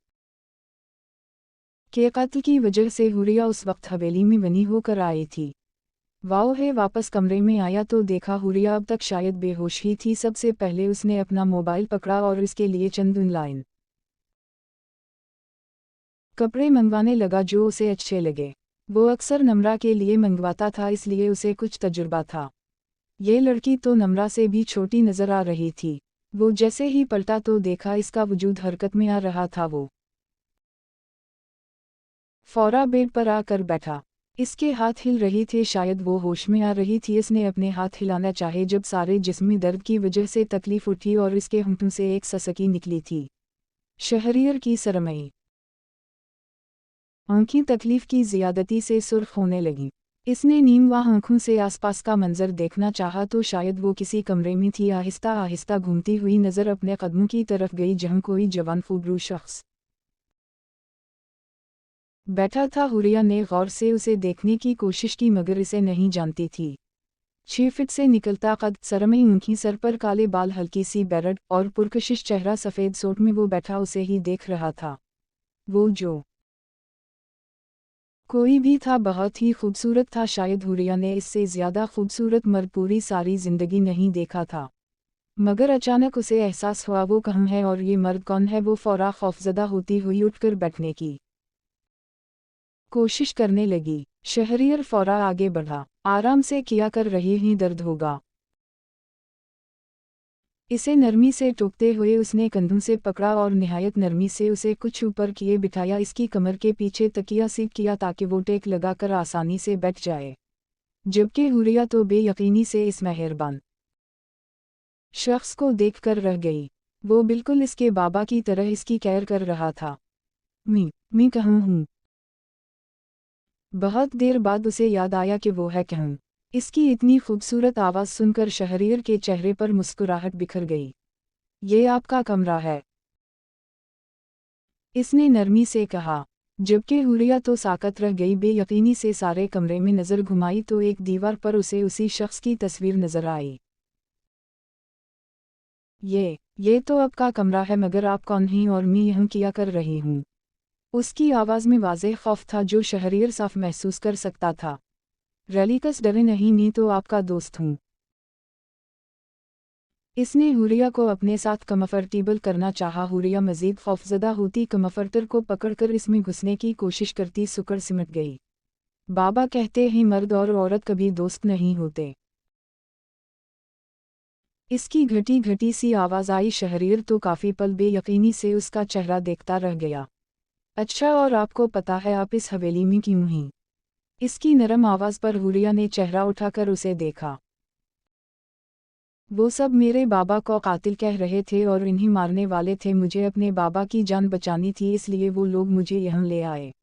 के कत्ल की वजह से हुरिया उस वक्त हवेली में बनी होकर आई थी। वाओ है, वापस कमरे में आया तो देखा हुरिया अब तक शायद बेहोश ही थी। सबसे पहले उसने अपना मोबाइल पकड़ा और इसके लिए चंद ऑनलाइन कपड़े मंगवाने लगा जो उसे अच्छे लगे। वो अक्सर नम्रा के लिए मंगवाता था, इसलिए उसे कुछ तजुर्बा था। ये लड़की तो नम्रा से भी छोटी नजर आ रही थी। वो जैसे ही पलटा तो देखा इसका वजूद हरकत में आ रहा था। वो फौरा बेड पर आकर बैठा। इसके हाथ हिल रही थे, शायद वो होश में आ रही थी। इसने अपने हाथ हिलाना चाहे जब सारे जिस्मी दर्द की वजह से तकलीफ उठी और इसके होंठों से एक ससकी निकली थी। शहरियर की सरमई आंखें तकलीफ की ज़ियादती से सुर्ख होने लगीं। इसने नीम व आंखों से आसपास का मंजर देखना चाहा तो शायद वो किसी कमरे में थी। आहिस्ता आहिस्ता घूमती हुई नज़र अपने कदमों की तरफ गई, जहाँ कोई जवान खूबरू शख्स बैठा था। हुरिया ने गौर से उसे देखने की कोशिश की, मगर इसे नहीं जानती थी। 6 फीट से निकलता कद, सरमई आंखें, सर पर काले बाल, हल्की सी बेरड और पुरकशिश चेहरा, सफ़ेद सूट में वो बैठा उसे ही देख रहा था। वो जो कोई भी था बहुत ही खूबसूरत था। शायद हुरिया ने इससे ज़्यादा खूबसूरत मर्द पूरी सारी ज़िंदगी नहीं देखा था। मगर अचानक उसे एहसास हुआ वो कहाँ है और ये मर्द कौन है। वो फौरा खौफजदा होती हुई उठकर बैठने की कोशिश करने लगी। शहरियर फौरा आगे बढ़ा। आराम से किया, कर रही ही दर्द होगा। इसे नरमी से टोकते हुए उसने कंधों से पकड़ा और निहायत नरमी से उसे कुछ ऊपर किए बिठाया। इसकी कमर के पीछे तकिया सीट किया ताकि वो टेक लगाकर आसानी से बैठ जाए। जबकि हुरिया तो बेयकीनी से इस मेहरबान शख्स को देखकर रह गई। वो बिल्कुल इसके बाबा की तरह इसकी केयर कर रहा था। मैं कहाँ हूँ? बहुत देर बाद उसे याद आया कि वो है कहाँ। इसकी इतनी खूबसूरत आवाज़ सुनकर शहरियर के चेहरे पर मुस्कुराहट बिखर गई। ये आपका कमरा है, इसने नरमी से कहा। जबकि हुरिया तो साकत रह गई। बेयकीनी से सारे कमरे में नज़र घुमाई तो एक दीवार पर उसे उसी शख्स की तस्वीर नज़र आई। ये तो आपका कमरा है, मगर आप कौन हैं और मैं यहाँ क्या कर रही हूँ? उसकी आवाज़ में वाज़ेह खौफ था जो शहरियर साफ महसूस कर सकता था। रेलिकस, डरे नहीं, मैं तो आपका दोस्त हूँ। इसने हुरिया को अपने साथ कम्फर्टेबल करना चाहा। हुरिया मज़ीद खौफज़दा होती, कम्फर्टर को पकड़कर इसमें घुसने की कोशिश करती, सुकड़ सिमट गई। बाबा कहते हैं मर्द और औरत कभी दोस्त नहीं होते। इसकी घटी घटी सी आवाज़ आई। शहरीर तो काफ़ी पल बेयकीनी से उसका चेहरा देखता रह गया। अच्छा, और आपको पता है आप इस हवेली में क्यों हैं? इसकी नरम आवाज़ पर हुरिया ने चेहरा उठाकर उसे देखा। वो सब मेरे बाबा को कातिल कह रहे थे और इन्हीं मारने वाले थे। मुझे अपने बाबा की जान बचानी थी, इसलिए वो लोग मुझे यहाँ ले आए।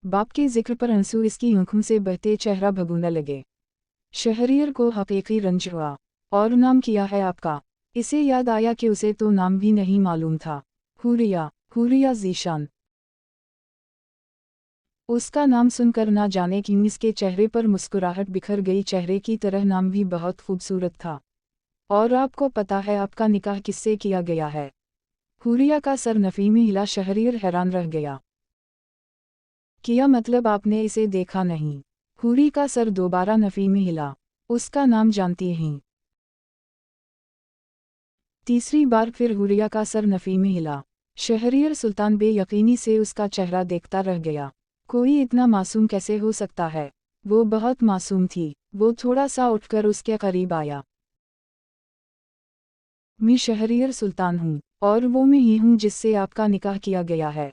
बाप के जिक्र पर आंसू इसकी आंखों से बहते चेहरा भगोने लगे। शहरियर को हकीकी रंज हुआ। और नाम क्या है आपका? इसे याद आया कि उसे तो नाम भी नहीं मालूम था। हुरिया, हुरिया ज़ीशान। उसका नाम सुनकर ना जाने क्यों इसके चेहरे पर मुस्कुराहट बिखर गई। चेहरे की तरह नाम भी बहुत खूबसूरत था। और आपको पता है आपका निकाह किससे किया गया है? हुरिया का सर नफ़ी में हिला। शहरियर हैरान रह गया। किया मतलब आपने इसे देखा नहीं? हुरी का सर दोबारा नफ़ी में हिला। उसका नाम जानती हैं? तीसरी बार फिर हुरिया का सर नफ़ी में हिला। शहरियर सुल्तान बेयकीनी से उसका चेहरा देखता रह गया। कोई इतना मासूम कैसे हो सकता है? वो बहुत मासूम थी। वो थोड़ा सा उठकर उसके करीब आया। मैं शहरियर सुल्तान हूँ, और वो मैं ही हूँ जिससे आपका निकाह किया गया है।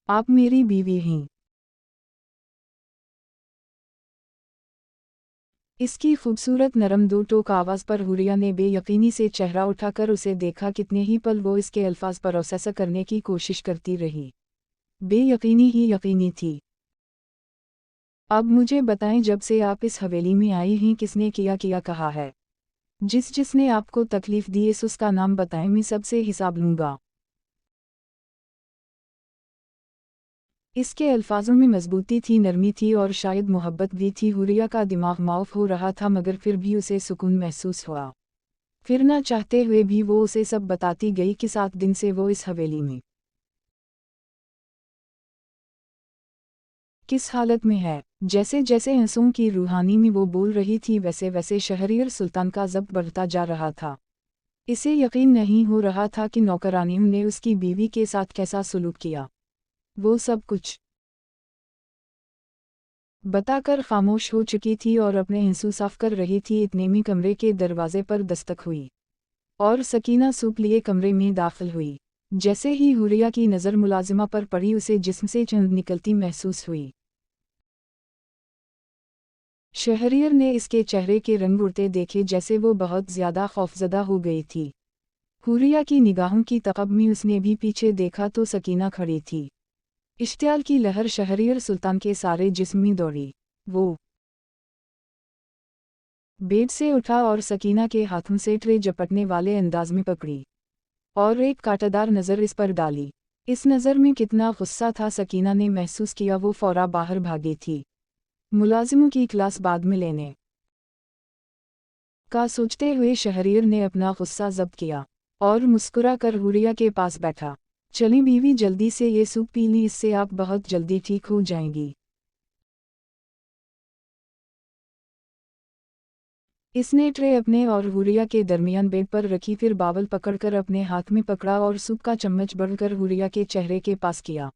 आप मेरी बीवी हैं। इसकी खूबसूरत नरम दो टोक आवाज़ पर हुरिया ने बेयकीनी से चेहरा उठाकर उसे देखा। कितने ही पल वो इसके अल्फाज प्रोसेस करने की कोशिश करती रही। बेयकीनी ही यकीनी थी। अब मुझे बताएं, जब से आप इस हवेली में आई हैं किसने किया कहा है? जिसने आपको तकलीफ़ दी इस उसका नाम बताएं, मैं सबसे हिसाब लूँगा। इसके अल्फाजों में मजबूती थी, नरमी थी और शायद मोहब्बत भी थी। हुरिया का दिमाग माफ हो रहा था, मगर फिर भी उसे सुकून महसूस हुआ। फिर ना चाहते हुए भी वो उसे सब बताती गई कि 7 दिन से वो इस हवेली में किस हालत में है। जैसे जैसे आंसुओं की रूहानी में वो बोल रही थी, वैसे वैसे शहरियर सुल्तान का ज़ब्त बढ़ता जा रहा था। इसे यकीन नहीं हो रहा था कि नौकरानियों ने उसकी बीवी के साथ कैसा सलूक किया। वो सब कुछ बताकर खामोश हो चुकी थी और अपने आंसू साफ कर रही थी। इतने में कमरे के दरवाजे पर दस्तक हुई और सकीना सूप लिए कमरे में दाखिल हुई। जैसे ही हुरिया की नज़र मुलाजिमा पर पड़ी, उसे जिस्म से चंद निकलती महसूस हुई। शहरियर ने इसके चेहरे के रंग उड़ते देखे, जैसे वो बहुत ज़्यादा खौफजदा हो गई थी। हुरिया की निगाहों की तकब में उसने भी पीछे देखा तो सकीना खड़ी थी। इश्तियाल की लहर शहरियर सुल्तान के सारे जिस्म में दौड़ी। वो बेड से उठा और सकीना के हाथों से ट्रे झपटने वाले अंदाज में पकड़ी और एक कांटेदार नज़र इस पर डाली। इस नज़र में कितना गुस्सा था, सकीना ने महसूस किया। वो फौरा बाहर भागी थी, मुलाजिमों की क्लास बाद में लेने का सोचते हुए। शहरियर ने अपना गुस्सा जब्त किया और मुस्कुरा कर हुरिया के पास बैठा। चली बीवी, जल्दी से ये सूप पी ली, इससे आप बहुत जल्दी ठीक हो जाएंगी। इसने ट्रे अपने और हुरिया के दरमियान बेड पर रखी, फिर बावल पकड़कर अपने हाथ में पकड़ा और सूप का चम्मच बढ़कर हुरिया के चेहरे के पास किया।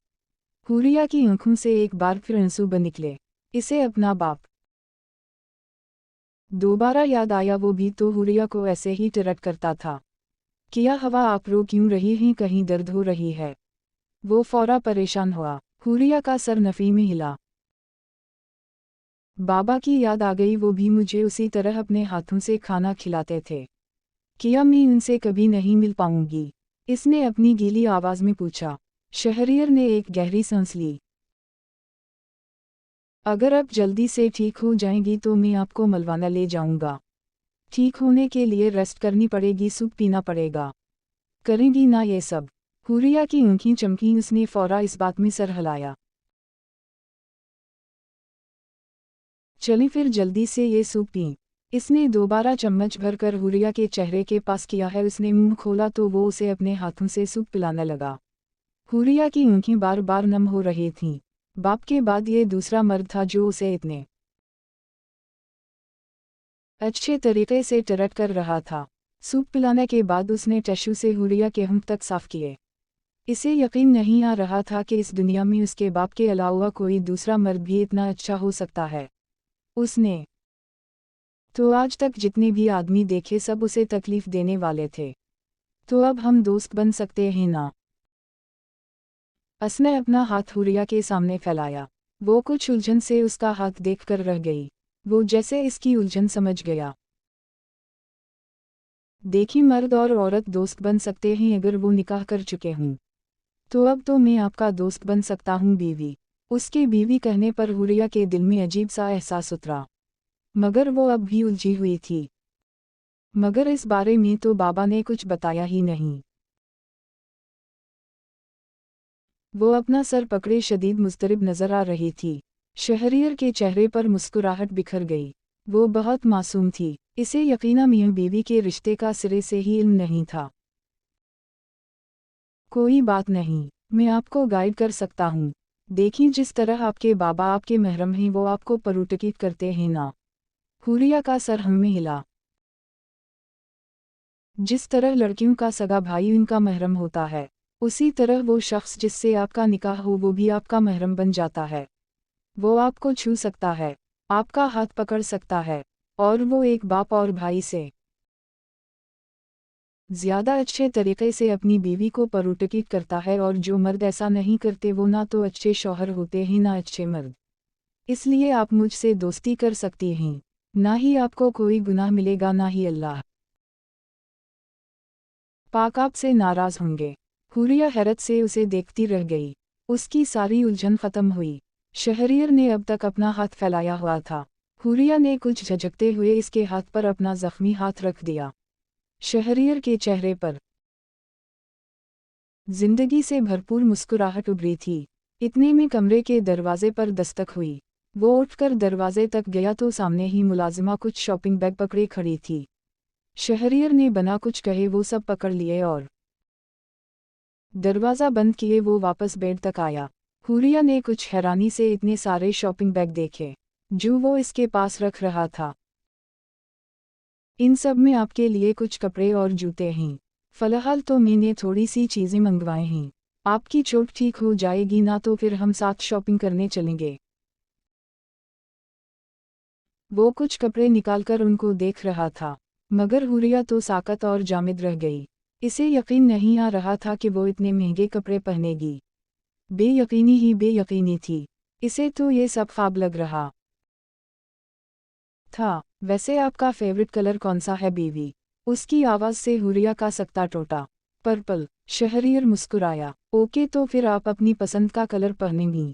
हुरिया की आंखों से एक बार फिर आंसू बन निकले। इसे अपना बाप दोबारा याद आया। वो भी तो हुरिया को ऐसे ही टिरट करता था। किया हवा, आप रो क्यों रही हैं? कहीं दर्द हो रही है? वो फौरा परेशान हुआ। हुरिया का सर नफ़ी में हिला। बाबा की याद आ गई, वो भी मुझे उसी तरह अपने हाथों से खाना खिलाते थे। किया मैं उनसे कभी नहीं मिल पाऊंगी? इसने अपनी गीली आवाज़ में पूछा। शहरियर ने एक गहरी सांस ली। अगर आप जल्दी से ठीक हो जाएंगी तो मैं आपको मलवाना ले जाऊंगा। ठीक होने के लिए रेस्ट करनी पड़ेगी, सूप पीना पड़ेगा। करेंगी ना ये सब? हुरिया की आंखें चमकी। उसने फौरा इस बात में सर हिलाया। चली फिर जल्दी से ये सूप पी। इसने दोबारा चम्मच भरकर हुरिया के चेहरे के पास किया है। उसने मुंह खोला तो वो उसे अपने हाथों से सूप पिलाने लगा। हुरिया की आंखें बार बार नम हो रही थीं। बाप के बाद ये दूसरा मर्द था जो उसे इतने अच्छे तरीके से टरट कर रहा था। सूप पिलाने के बाद उसने टिश्यू से हुरिया के होंठ तक साफ किए। इसे यकीन नहीं आ रहा था कि इस दुनिया में उसके बाप के अलावा कोई दूसरा मर्द भी इतना अच्छा हो सकता है। उसने तो आज तक जितने भी आदमी देखे सब उसे तकलीफ देने वाले थे। तो अब हम दोस्त बन सकते हैं ना? उसने अपना हाथ हुरिया के सामने फैलाया। वो कुछ उलझन से उसका हाथ देखकर रह गई। वो जैसे इसकी उलझन समझ गया। देखी, मर्द और औरत दोस्त बन सकते हैं अगर वो निकाह कर चुके हों। तो अब तो मैं आपका दोस्त बन सकता हूँ बीवी। उसकी बीवी कहने पर हुरिया के दिल में अजीब सा एहसास उतरा, मगर वो अब भी उलझी हुई थी। मगर इस बारे में तो बाबा ने कुछ बताया ही नहीं। वो अपना सर पकड़े शदीद मुस्तरिब नजर आ रही थी। शहरियर के चेहरे पर मुस्कुराहट बिखर गई। वो बहुत मासूम थी। इसे यकीना मियां बीवी के रिश्ते का सिरे से ही इल्म नहीं था। कोई बात नहीं, मैं आपको गाइड कर सकता हूँ। देखिए, जिस तरह आपके बाबा आपके महरम हैं वो आपको परुटकीत करते हैं ना। हुरिया का सर हम में हिला। जिस तरह लड़कियों का सगा भाई उनका महरम होता है, उसी तरह वो शख्स जिससे आपका निकाह हो वो भी आपका महरम बन जाता है। वो आपको छू सकता है, आपका हाथ पकड़ सकता है, और वो एक बाप और भाई से ज़्यादा अच्छे तरीक़े से अपनी बीवी को परुटकीत करता है। और जो मर्द ऐसा नहीं करते वो ना तो अच्छे शौहर होते हैं ना अच्छे मर्द। इसलिए आप मुझसे दोस्ती कर सकती हैं। ना ही आपको कोई गुनाह मिलेगा ना ही अल्लाह पाक आपसे नाराज़ होंगे। हुरिया हैरत से उसे देखती रह गई। उसकी सारी उलझन ख़त्म हुई। शहरियर ने अब तक अपना हाथ फैलाया हुआ था। हुरिया ने कुछ झिझकते हुए इसके हाथ पर अपना ज़ख्मी हाथ रख दिया। शहरियर के चेहरे पर जिंदगी से भरपूर मुस्कुराहट उभरी थी। इतने में कमरे के दरवाजे पर दस्तक हुई। वो उठकर दरवाजे तक गया तो सामने ही मुलाजिमा कुछ शॉपिंग बैग पकड़े खड़ी थी। शहरियर ने बना कुछ कहे वो सब पकड़ लिए और दरवाज़ा बंद किए वो वापस बेड तक आया। हुरिया ने कुछ हैरानी से इतने सारे शॉपिंग बैग देखे जो वो इसके पास रख रहा था। इन सब में आपके लिए कुछ कपड़े और जूते हैं। फ़िलहाल तो मैंने थोड़ी सी चीज़ें मंगवाए हैं। आपकी चोट ठीक हो जाएगी ना तो फिर हम साथ शॉपिंग करने चलेंगे। वो कुछ कपड़े निकालकर उनको देख रहा था, मगर हुरिया तो साकत और जामिद रह गई। इसे यकीन नहीं आ रहा था कि वो इतने महंगे कपड़े पहनेगी। बेयकीनी ही बेयकीनी थी। इसे तो ये सब ख्वाब लग रहा था। वैसे आपका फेवरेट कलर कौन सा है बीवी? उसकी आवाज़ से हुरिया का सकता टूटा। पर्पल। शहरियर मुस्कुराया। ओके, तो फिर आप अपनी पसंद का कलर पहनेंगी।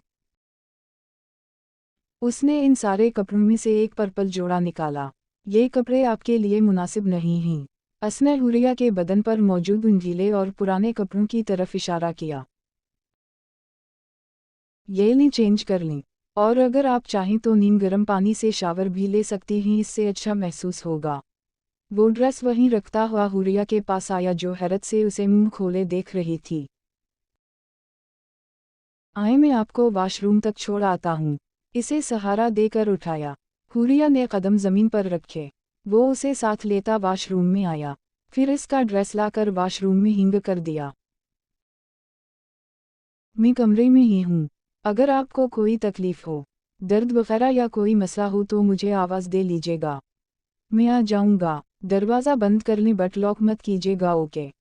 उसने इन सारे कपड़ों में से एक पर्पल जोड़ा निकाला। ये कपड़े आपके लिए मुनासिब नहीं हैं। उसने हुरिया के बदन पर मौजूद उन गीले और पुराने कपड़ों की तरफ इशारा किया। ये नहीं चेंज कर लें, और अगर आप चाहें तो नीम गर्म पानी से शावर भी ले सकती हैं, इससे अच्छा महसूस होगा। वो ड्रेस वहीं रखता हुआ हुरिया के पास आया जो हैरत से उसे मुंह खोले देख रही थी। आए, मैं आपको वॉशरूम तक छोड़ आता हूँ। इसे सहारा देकर उठाया। हुरिया ने कदम जमीन पर रखे। वो उसे साथ लेता वॉशरूम में आया। फिर इसका ड्रेस लाकर वॉशरूम में हिंग कर दिया। मैं कमरे में ही हूँ। अगर आपको कोई तकलीफ हो, दर्द वगैरह या कोई मसला हो तो मुझे आवाज़ दे लीजिएगा। मैं आ जाऊँगा। दरवाज़ा बंद कर लें बट लॉक मत कीजिएगा, ओके?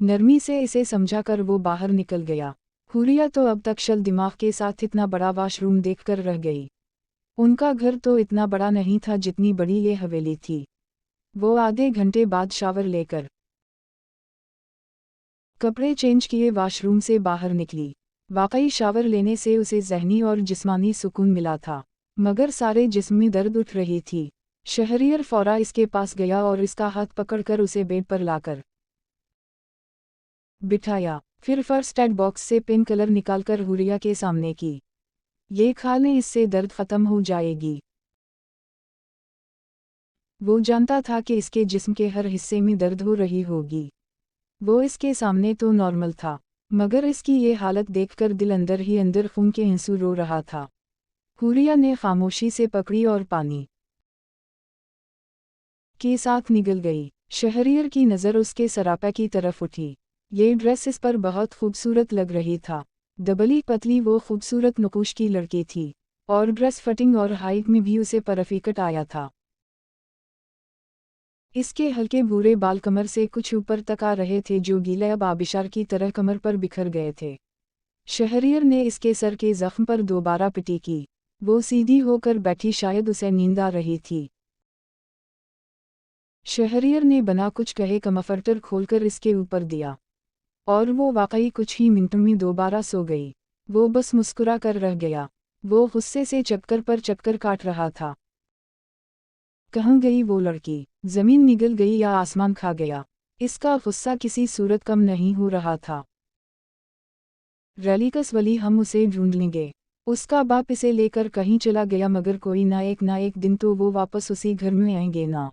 नरमी से इसे समझाकर वो बाहर निकल गया। हुरिया तो अब तक शल दिमाग के साथ इतना बड़ा वॉशरूम देखकर रह गई। उनका घर तो इतना बड़ा नहीं था जितनी बड़ी ये हवेली थी। वो आधे घंटे बाद शावर लेकर कपड़े चेंज किए वॉशरूम से बाहर निकली। वाकई शावर लेने से उसे ज़हनी और जिस्मानी सुकून मिला था, मगर सारे जिस्म में दर्द उठ रही थी। शहरियर फौरा इसके पास गया और इसका हाथ पकड़कर उसे बेड पर लाकर बिठाया। फिर फर्स्ट एड बॉक्स से पेन कलर निकालकर हुरिया के सामने की। ये खा लें, इससे दर्द ख़त्म हो जाएगी। वो जानता था कि इसके जिस्म के हर हिस्से में दर्द हो रही होगी। वो इसके सामने तो नॉर्मल था, मगर इसकी ये हालत देखकर दिल अंदर ही अंदर खून के आंसू रो रहा था। हुरिया ने खामोशी से पकड़ी और पानी के साथ निगल गई। शहरियर की नज़र उसके सरापा की तरफ उठी। ये ड्रेस इस पर बहुत खूबसूरत लग रही था। दबली पतली वो खूबसूरत नकुश की लड़की थी। और ड्रेस फिटिंग और हाइट में भी उसे परफेक्ट आया था। इसके हल्के भूरे बाल कमर से कुछ ऊपर तक आ रहे थे जो गीले अब आबिशार की तरह कमर पर बिखर गए थे। शहरियर ने इसके सर के जख्म पर दोबारा पिटी की। वो सीधी होकर बैठी, शायद उसे नींद आ रही थी। शहरियर ने बिना कुछ कहे कम्फर्टर खोलकर इसके ऊपर दिया और वो वाकई कुछ ही मिनटों में दोबारा सो गई। वो बस मुस्कुरा कर रह गया। वो गुस्से से चक्कर पर चक्कर काट रहा था। कहाँ गई वो लड़की? जमीन निगल गई या आसमान खा गया? इसका गुस्सा किसी सूरत कम नहीं हो रहा था। रैलिकस वली, हम उसे ढूंढ लेंगे। उसका बाप इसे लेकर कहीं चला गया, मगर कोई ना एक दिन तो वो वापस उसी घर में आएंगे ना।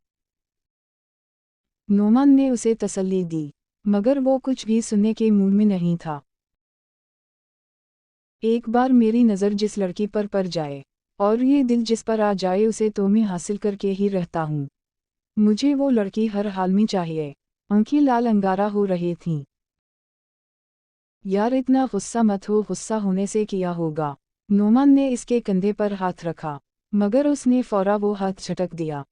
नोमान ने उसे तसल्ली दी, मगर वो कुछ भी सुनने के मूड में नहीं था। एक बार मेरी नज़र जिस लड़की पर पड़ जाए और ये दिल जिस पर आ जाए, उसे तो मैं हासिल करके ही रहता हूँ। मुझे वो लड़की हर हाल में चाहिए। आंखें लाल अंगारा हो रही थीं। यार इतना गुस्सा मत हो, गुस्सा होने से किया होगा। नोमान ने इसके कंधे पर हाथ रखा, मगर उसने फौरा वो हाथ झटक दिया।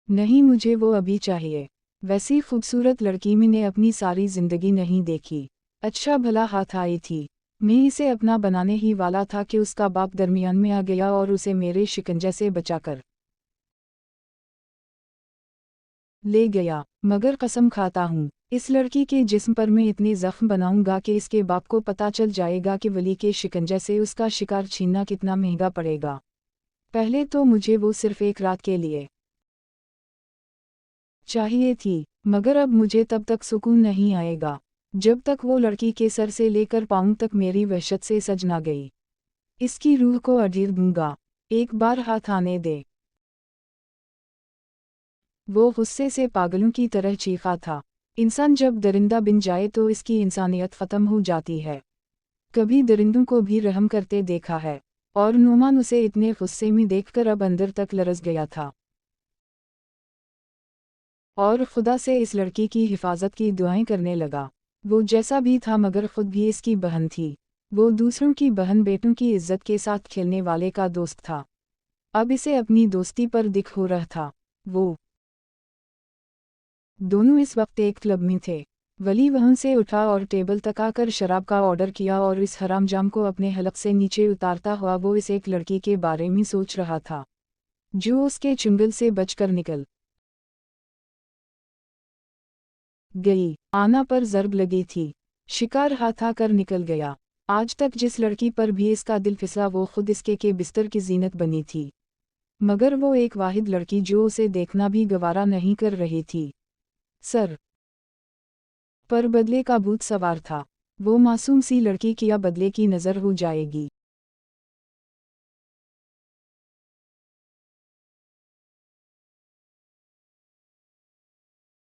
नहीं, मुझे वो अभी चाहिए। वैसी खूबसूरत लड़की मैंने अपनी सारी जिंदगी नहीं देखी। अच्छा भला हाथ आई थी। मैं इसे अपना बनाने ही वाला था कि उसका बाप दरमियान में आ गया और उसे मेरे शिकंजे से बचाकर ले गया। मगर कसम खाता हूँ, इस लड़की के जिस्म पर मैं इतने जख्म बनाऊंगा कि इसके बाप को पता चल जाएगा कि वली के शिकंजे से उसका शिकार छीनना कितना महंगा पड़ेगा। पहले तो मुझे वो सिर्फ एक रात के लिए चाहिए थी, मगर अब मुझे तब तक सुकून नहीं आएगा जब तक वो लड़की के सर से लेकर पाँव तक मेरी वहशत से सज ना गई। इसकी रूह को अजीर दूंगा। एक बार हाथ आने दे। वो गुस्से से पागलों की तरह चीखा था। इंसान जब दरिंदा बन जाए तो इसकी इंसानियत ख़त्म हो जाती है। कभी दरिंदों को भी रहम करते देखा है, और नोमान उसे इतने गुस्से में देखकर अब अंदर तक लरस गया था और खुदा से इस लड़की की हिफाजत की दुआएं करने लगा। वो जैसा भी था, मगर खुद भी इसकी बहन थी। वो दूसरों की बहन बेटों की इज्जत के साथ खेलने वाले का दोस्त था। अब इसे अपनी दोस्ती पर दिख हो रहा था। वो दोनों इस वक्त एक क्लब में थे। वली वहां से उठा और टेबल तक आकर शराब का ऑर्डर किया और इस हरामजाम को अपने हलक से नीचे उतारता हुआ वो इस एक लड़की के बारे में सोच रहा था जो उसके चुंगल से बचकर निकल गई। आना पर ज़र्ब लगी थी। शिकार हाथ आकर निकल गया। आज तक जिस लड़की पर भी इसका दिल फिसला वो खुद इसके के बिस्तर की जीनत बनी थी, मगर वो एक वाहिद लड़की जो उसे देखना भी गवारा नहीं कर रही थी। सर पर बदले का भूत सवार था। वो मासूम सी लड़की क्या बदले की नज़र हो जाएगी।